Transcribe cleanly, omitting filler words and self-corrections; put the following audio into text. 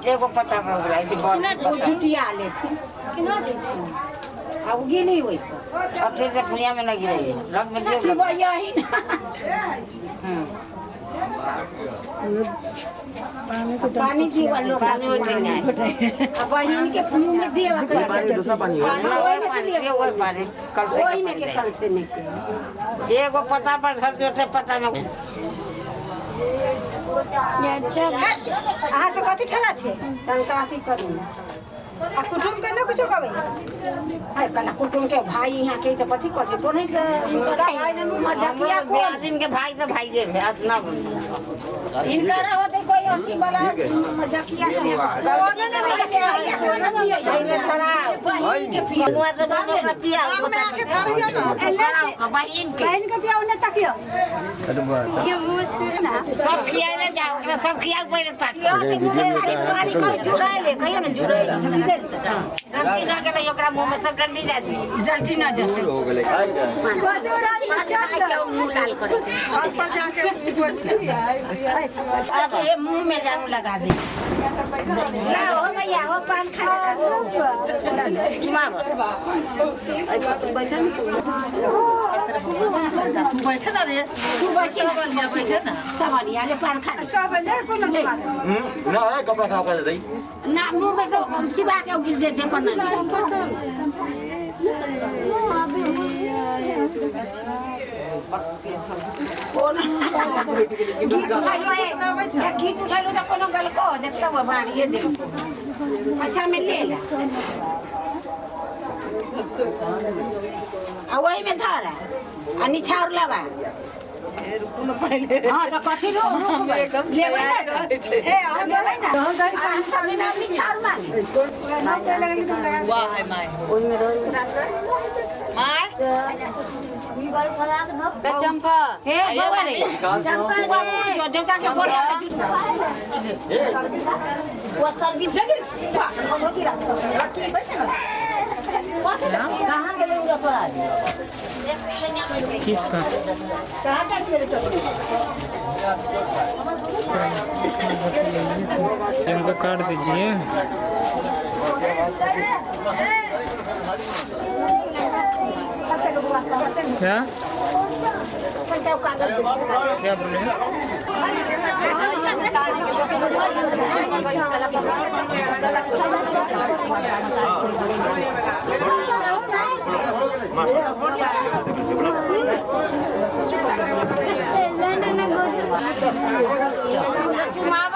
एगो पता कर गया ऐसे बहुत जुटिया लेते अब गिनी हुई अब फिर से पुनिया में लगी रही है रंग में दियो यही पानी दी वालों पानी उठे नहीं अब इनके मुंह में दिया पानी दूसरा पानी है वो पानी कल से वही में के कल से निकले एगो पता पर सब जो थे पता में अहाँ से कथी ठड़ा छे तनका अथी करू आ कुटुम के न कुछ कहबै हाय कना कुटुम के भाई यहाँ के तो कथी कर तो नहीं भाई ने मजाकिया को दिन के भाई तो भाई के अपना इनका होते कोई हंसी वाला मजाकिया से भाई के पिया तो बाबा पिया मैं के धरियो ना भाई इनके इनके पिया उन्हें तकियो सब खिया ले जाओ सब खिया पहले तक जुड़ा ले कहियो ना जुड़ा डंडी ना के लिए ओकरा मुंह में सब डंडी जाती जल्दी ना जाते हो गेलै मुंह लाल करे पर जाके अब ये मुंह में जान लगा दे ना हो भैया वो पान खा मां बैठे ना रे तू बैठे ना सवालिया रे पान खा सब ले को ना ना है कपड़ा खा कर दई ना मुंह में से चिबा के गिर दे पर ना गीत उठालो तो कोनो गल को देखता हुआ बाड़ी ये देखो अच्छा मैं ले ला आ वही में धारा आ निछाड़ लावा हां तो कथी लो लेबै ना ए आ लेबै ना हम गई काम सब ना निछाड़ मांगे वाह है माय ओइ में रह माय चंपा हे बाबा रे चंपा जो देवता के बोला वो सर्विस दे हम लोग की रखी पैसे ना कहां के लोग पर आ किसका कहां का तेरे चक्कर इनको काट दीजिए क्या क्या तुम्हारा